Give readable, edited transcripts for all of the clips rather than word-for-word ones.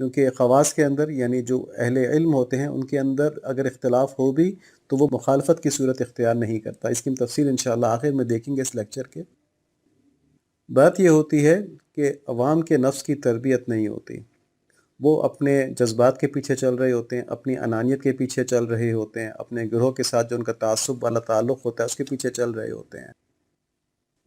کیونکہ خواص کے اندر یعنی جو اہل علم ہوتے ہیں ان کے اندر اگر اختلاف ہو بھی تو وہ مخالفت کی صورت اختیار نہیں کرتا. اس کی تفصیل انشاءاللہ آخر میں دیکھیں گے اس لیکچر کے. بات یہ ہوتی ہے کہ عوام کے نفس کی تربیت نہیں ہوتی. وہ اپنے جذبات کے پیچھے چل رہے ہوتے ہیں، اپنی انانیت کے پیچھے چل رہے ہوتے ہیں، اپنے گروہ کے ساتھ جو ان کا تعصب والا تعلق ہوتا ہے اس کے پیچھے چل رہے ہوتے ہیں.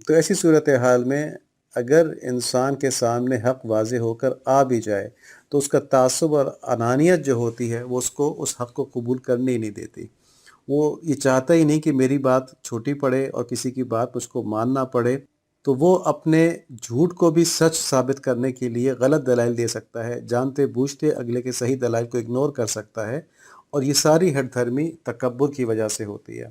تو ایسی صورتحال میں اگر انسان کے سامنے حق واضح ہو کر آ بھی جائے تو اس کا تعصب اور انانیت جو ہوتی ہے وہ اس کو اس حق کو قبول کرنے ہی نہیں دیتی. وہ یہ چاہتا ہی نہیں کہ میری بات چھوٹی پڑے اور کسی کی بات مجھ کو ماننا پڑے. تو وہ اپنے جھوٹ کو بھی سچ ثابت کرنے کے لیے غلط دلائل دے سکتا ہے، جانتے بوجھتے اگلے کے صحیح دلائل کو اگنور کر سکتا ہے. اور یہ ساری ہٹ دھرمی تکبر کی وجہ سے ہوتی ہے،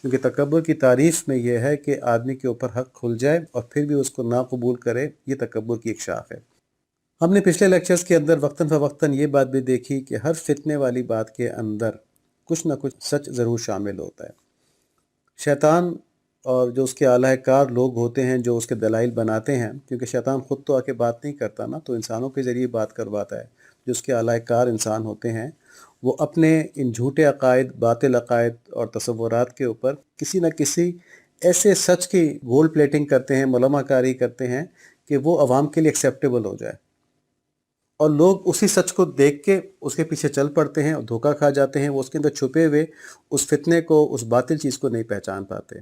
کیونکہ تکبر کی تعریف میں یہ ہے کہ آدمی کے اوپر حق کھل جائے اور پھر بھی اس کو نہ قبول کرے. یہ تکبر کی ایک شاخ ہے. ہم نے پچھلے لیکچرز کے اندر وقتاً فوقتاً یہ بات بھی دیکھی کہ ہر فتنے والی بات کے اندر کچھ نہ کچھ سچ ضرور شامل ہوتا ہے. شیطان اور جو اس کے اعلیٰ کار لوگ ہوتے ہیں جو اس کے دلائل بناتے ہیں، کیونکہ شیطان خود تو آ کے بات نہیں کرتا نا، تو انسانوں کے ذریعے بات کرواتا ہے. جو اس کے اعلیٰ کار انسان ہوتے ہیں وہ اپنے ان جھوٹے عقائد، باطل عقائد اور تصورات کے اوپر کسی نہ کسی ایسے سچ کی گولڈ پلیٹنگ کرتے ہیں، ملمہ کاری کرتے ہیں کہ وہ عوام کے لیے ایکسیپٹیبل ہو جائے، اور لوگ اسی سچ کو دیکھ کے اس کے پیچھے چل پڑتے ہیں اور دھوکہ کھا جاتے ہیں. وہ اس کے اندر چھپے ہوئے اس فتنے کو، اس باطل چیز کو نہیں پہچان پاتے.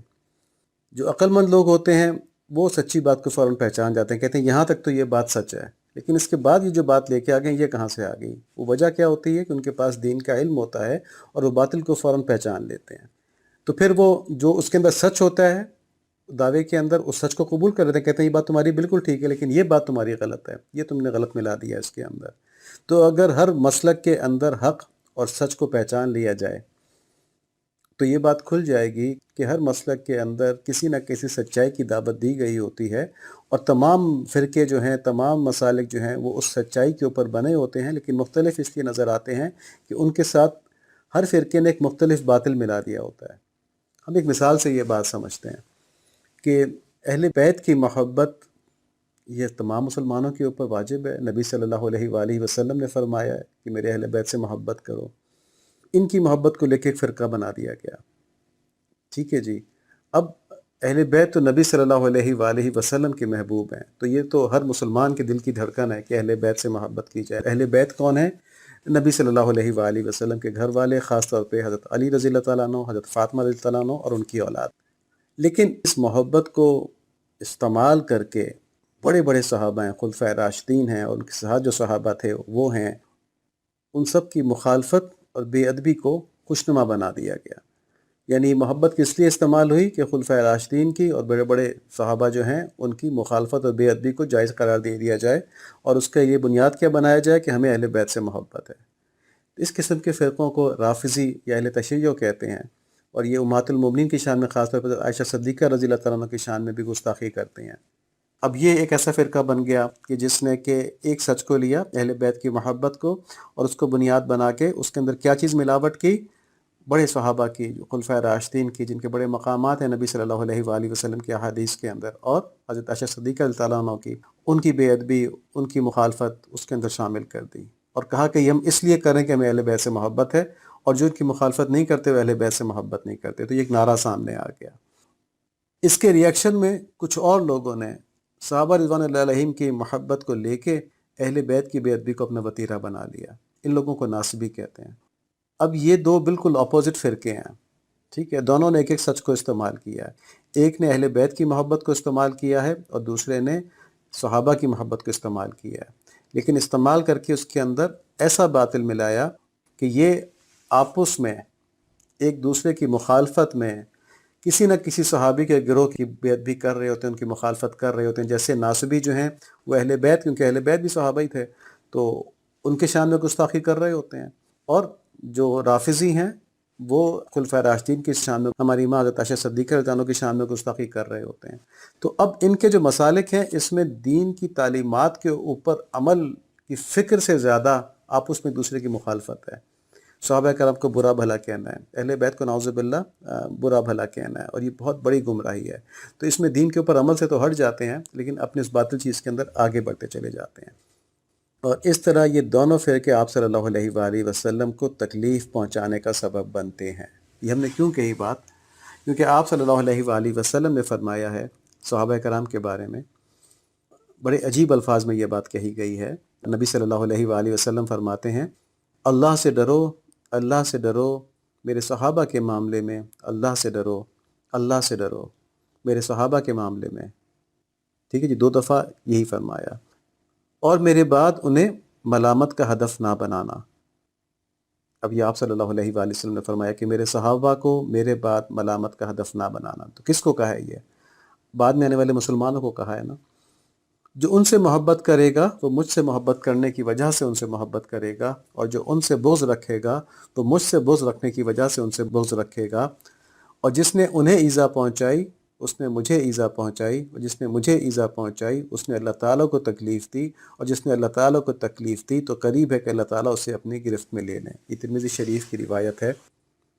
جو عقل مند لوگ ہوتے ہیں وہ سچی بات کو فوراً پہچان جاتے ہیں، کہتے ہیں یہاں تک تو یہ بات سچ ہے، لیکن اس کے بعد یہ جو بات لے کے آ گئے یہ کہاں سے آ گئی. وہ وجہ کیا ہوتی ہے کہ ان کے پاس دین کا علم ہوتا ہے اور وہ باطل کو فوراً پہچان لیتے ہیں. تو پھر وہ جو اس کے اندر سچ ہوتا ہے دعوے کے اندر اس سچ کو قبول کر لیتے ہیں، کہتے ہیں یہ بات تمہاری بالکل ٹھیک ہے لیکن یہ بات تمہاری غلط ہے، یہ تم نے غلط ملا دیا اس کے اندر. تو اگر ہر مسلک کے اندر حق اور سچ کو پہچان لیا جائے تو یہ بات کھل جائے گی کہ ہر مسلک کے اندر کسی نہ کسی سچائی کی دعوت دی گئی ہوتی ہے، اور تمام فرقے جو ہیں، تمام مسالک جو ہیں وہ اس سچائی کے اوپر بنے ہوتے ہیں، لیکن مختلف اس لیے نظر آتے ہیں کہ ان کے ساتھ ہر فرقے نے ایک مختلف باطل ملا دیا ہوتا ہے. ہم ایک مثال سے یہ بات سمجھتے ہیں کہ اہل بیت کی محبت یہ تمام مسلمانوں کے اوپر واجب ہے. نبی صلی اللہ علیہ وآلہ وسلم نے فرمایا ہے کہ میرے اہل بیت سے محبت کرو. ان کی محبت کو لے کے ایک فرقہ بنا دیا گیا. ٹھیک ہے جی. اب اہل بیت تو نبی صلی اللہ علیہ وآلہ وسلم کے محبوب ہیں، تو یہ تو ہر مسلمان کے دل کی دھڑکن ہے کہ اہل بیت سے محبت کی جائے. اہل بیت کون ہیں؟ نبی صلی اللہ علیہ وآلہ وسلم کے گھر والے، خاص طور پہ حضرت علی رضی اللہ تعالیٰ عنہ، حضرت فاطمہ رضی اللہ تعالیٰ عنہ اور ان کی اولاد. لیکن اس محبت کو استعمال کر کے بڑے بڑے صحابہ ہیں، خلفائے راشدین ہیں، اور ان کے ساتھ جو صحابہ تھے وہ ہیں، ان سب کی مخالفت اور بے ادبی کو خوشنما بنا دیا گیا. یعنی محبت کس لیے استعمال ہوئی کہ خلفائے راشدین کی اور بڑے بڑے صحابہ جو ہیں ان کی مخالفت اور بے ادبی کو جائز قرار دے دیا جائے، اور اس کا یہ بنیاد کیا بنایا جائے کہ ہمیں اہل بیت سے محبت ہے. اس قسم کے فرقوں کو رافضی یا اہل تشیع کہتے ہیں، اور یہ امہات المومنین کی شان میں، خاص طور پر عائشہ صدیقہ رضی اللہ تعالیٰ عنہ کی شان میں بھی گستاخی کرتے ہیں. اب یہ ایک ایسا فرقہ بن گیا کہ جس نے کہ ایک سچ کو لیا، اہل بیت کی محبت کو، اور اس کو بنیاد بنا کے اس کے اندر کیا چیز ملاوٹ کی؟ بڑے صحابہ کی، جو خلفائے راشدین کی، جن کے بڑے مقامات ہیں نبی صلی اللہ علیہ وآلہ وسلم کی احادیث کے اندر، اور حضرت عائشہ صدیقہ رضی اللہ عنہ کی، ان کی بے ادبی، ان کی مخالفت اس کے اندر شامل کر دی، اور کہا کہ یہ ہم اس لیے کریں کہ ہمیں اہل بیت سے محبت ہے، اور جو ان کی مخالفت نہیں کرتے وہ اہل بیت سے محبت نہیں کرتے. تو یہ ایک نعرہ سامنے آ گیا. اس کے ریئیکشن میں کچھ اور لوگوں نے صحابہ رضوان اللہ علیہم کی محبت کو لے کے اہل بیت کی بے ادبی کو اپنا وتیرہ بنا لیا. ان لوگوں کو ناصبی کہتے ہیں. اب یہ دو بالکل اپوزٹ فرقے ہیں. ٹھیک ہے، دونوں نے ایک ایک سچ کو استعمال کیا ہے. ایک نے اہل بیت کی محبت کو استعمال کیا ہے اور دوسرے نے صحابہ کی محبت کو استعمال کیا ہے، لیکن استعمال کر کے اس کے اندر ایسا باطل ملایا کہ یہ آپس میں ایک دوسرے کی مخالفت میں کسی نہ کسی صحابی کے گروہ کی بے ادبی کر رہے ہوتے ہیں، ان کی مخالفت کر رہے ہوتے ہیں. جیسے ناصبی جو ہیں وہ اہل بیت، کیونکہ اہل بیت بھی صحابہ ہی تھے، تو ان کے شان میں گستاخی کر رہے ہوتے ہیں. اور جو رافضی ہیں وہ خلفائے راشدین کی شان میں، ہماری ماں حضرت عائشہ صدیقہ رضی اللہ عنہ کی شان میں گستاخی کر رہے ہوتے ہیں. تو اب ان کے جو مسالک ہیں اس میں دین کی تعلیمات کے اوپر عمل کی فکر سے زیادہ آپس میں دوسرے کی مخالفت ہے. صحابہ کرام کو برا بھلا کہنا ہے، اہل بیت کو نعوذ باللہ برا بھلا کہنا ہے، اور یہ بہت بڑی گمراہی ہے. تو اس میں دین کے اوپر عمل سے تو ہٹ جاتے ہیں، لیکن اپنے اس باطل چیز کے اندر آگے بڑھتے چلے جاتے ہیں. اور اس طرح یہ دونوں فرقے آپ صلی اللہ علیہ وآلہ وسلم کو تکلیف پہنچانے کا سبب بنتے ہیں۔ یہ ہم نے کیوں کہی بات؟ کیونکہ آپ صلی اللہ علیہ وآلہ وسلم نے فرمایا ہے صحابہ کرام کے بارے میں، بڑے عجیب الفاظ میں یہ بات کہی گئی ہے۔ نبی صلی اللہ علیہ وآلہ وسلم فرماتے ہیں، اللہ سے ڈرو، اللہ سے ڈرو میرے صحابہ کے معاملے میں، اللہ سے ڈرو، اللہ سے ڈرو میرے صحابہ کے معاملے میں۔ ٹھیک ہے جی، 2 دفعہ یہی فرمایا۔ اور میرے بعد انہیں ملامت کا ہدف نہ بنانا۔ اب یہ آپ صلی اللہ علیہ وآلہ وسلم نے فرمایا کہ میرے صحابہ کو میرے بعد ملامت کا ہدف نہ بنانا۔ تو کس کو کہا ہے یہ؟ بعد میں آنے والے مسلمانوں کو کہا ہے نا۔ جو ان سے محبت کرے گا وہ مجھ سے محبت کرنے کی وجہ سے ان سے محبت کرے گا، اور جو ان سے بغض رکھے گا تو مجھ سے بغض رکھنے کی وجہ سے ان سے بغض رکھے گا، اور جس نے انہیں ایذا پہنچائی اس نے مجھے ایذا پہنچائی، اور جس نے مجھے ایذا پہنچائی اس نے اللہ تعالیٰ کو تکلیف دی، اور جس نے اللہ تعالیٰ کو تکلیف دی تو قریب ہے کہ اللہ تعالیٰ اسے اپنی گرفت میں لے لیں۔ یہ ترمذی شریف کی روایت ہے۔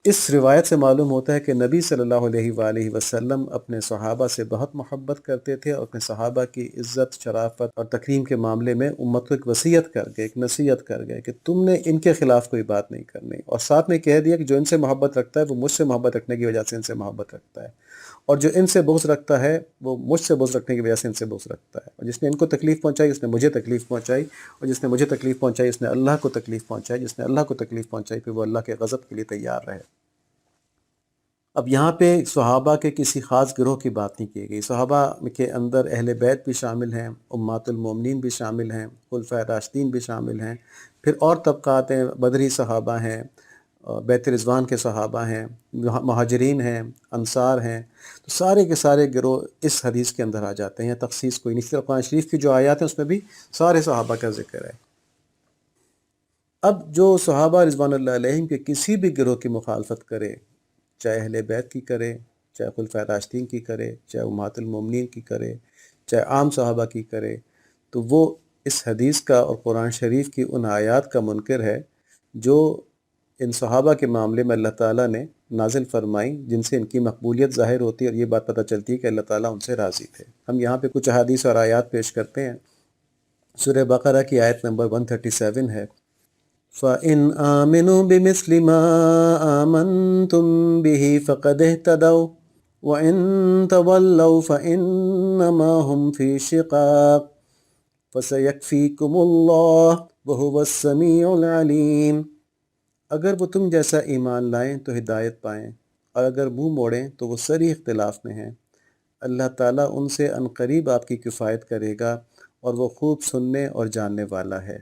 اس روایت سے معلوم ہوتا ہے کہ نبی صلی اللہ علیہ وآلہ وسلم اپنے صحابہ سے بہت محبت کرتے تھے، اور اپنے صحابہ کی عزت، شرافت اور تکریم کے معاملے میں امت کو ایک وصیت کر گئے، ایک نصیحت کر گئے کہ تم نے ان کے خلاف کوئی بات نہیں کرنی، اور ساتھ میں کہہ دیا کہ جو ان سے محبت رکھتا ہے وہ مجھ سے محبت رکھنے کی وجہ سے ان سے محبت رکھتا ہے، اور جو ان سے بغض رکھتا ہے وہ مجھ سے بغض رکھنے کی وجہ سے ان سے بغض رکھتا ہے، اور جس نے ان کو تکلیف پہنچائی اس نے مجھے تکلیف پہنچائی، اور جس نے مجھے تکلیف پہنچائی اس نے اللہ کو تکلیف پہنچائی، جس نے اللہ کو تکلیف پہنچائی پھر وہ اللہ کے غضب کے لیے تیار رہے۔ اب یہاں پہ صحابہ کے کسی خاص گروہ کی بات نہیں کی گئی۔ صحابہ کے اندر اہل بیت بھی شامل ہیں، امہات المومنین بھی شامل ہیں، خلفائے راشدین بھی شامل ہیں، پھر اور طبقات ہیں، بدری صحابہ ہیں، بیت رضوان کے صحابہ ہیں، مہاجرین ہیں، انصار ہیں، تو سارے کے سارے گروہ اس حدیث کے اندر آ جاتے ہیں، تخصیص کوئی نہیں۔ صرف قرآن شریف کی جو آیات ہیں اس میں بھی سارے صحابہ کا ذکر ہے۔ اب جو صحابہ رضوان اللہ علیہم کے کسی بھی گروہ کی مخالفت کرے، چاہے اہل بیت کی کرے، چاہے خلفائے راشدین کی کرے، چاہے امہات المومنین کی کرے، چاہے عام صحابہ کی کرے، تو وہ اس حدیث کا اور قرآن شریف کی ان آیات کا منکر ہے جو ان صحابہ کے معاملے میں اللہ تعالیٰ نے نازل فرمائیں، جن سے ان کی مقبولیت ظاہر ہوتی ہے، اور یہ بات پتہ چلتی ہے کہ اللہ تعالیٰ ان سے راضی تھے۔ ہم یہاں پہ کچھ احادیث اور آیات پیش کرتے ہیں۔ سورہ بقرہ کی آیت نمبر 137 ہے، فَإِنْ آمِنُوا بِمِثْلِ مَا آمَنْتُمْ بِهِ فَقَدِ اهْتَدَوْا وَإِنْ تَوَلَّوْا فَإِنَّمَا هُمْ فِي شِقَاقٍ فَسَيَكْفِيكُمُ اللَّهُ وَهُوَ السَّمِيعُ الْعَلِيمُ۔ اگر وہ تم جیسا ایمان لائیں تو ہدایت پائیں، اور اگر منہ موڑیں تو وہ سری اختلاف میں ہیں۔ اللہ تعالیٰ ان سے عن قریب آپ کی کفایت کرے گا، اور وہ خوب سننے اور جاننے والا ہے۔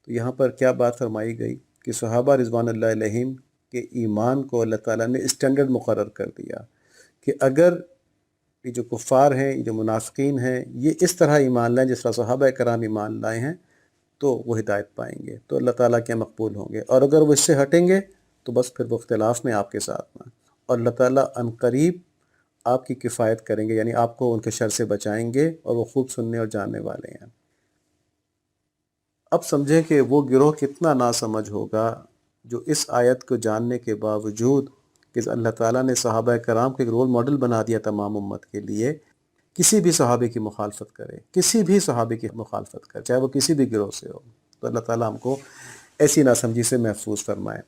تو یہاں پر کیا بات فرمائی گئی کہ صحابہ رضوان اللہ علیہم کے ایمان کو اللہ تعالیٰ نے اسٹینڈرڈ مقرر کر دیا کہ اگر یہ جو کفار ہیں، یہ جو منافقین ہیں، یہ اس طرح ایمان لائیں جس طرح صحابہ کرام ایمان لائے ہیں تو وہ ہدایت پائیں گے، تو اللہ تعالیٰ کے مقبول ہوں گے، اور اگر وہ اس سے ہٹیں گے تو بس پھر وہ اختلاف میں آپ کے ساتھ ہیں، اور اللہ تعالیٰ عن قریب آپ کی کفایت کریں گے، یعنی آپ کو ان کے شر سے بچائیں گے، اور وہ خوب سننے اور جاننے والے ہیں۔ اب سمجھیں کہ وہ گروہ کتنا ناسمجھ ہوگا جو اس آیت کو جاننے کے باوجود کہ اللہ تعالیٰ نے صحابہ کرام کو ایک رول ماڈل بنا دیا تمام امت کے لیے، کسی بھی صحابی کی مخالفت کرے، کسی بھی صحابی کی مخالفت کرے، چاہے وہ کسی بھی گروہ سے ہو۔ تو اللہ تعالیٰ ہم کو ایسی ناسمجھی سے محفوظ فرمائے۔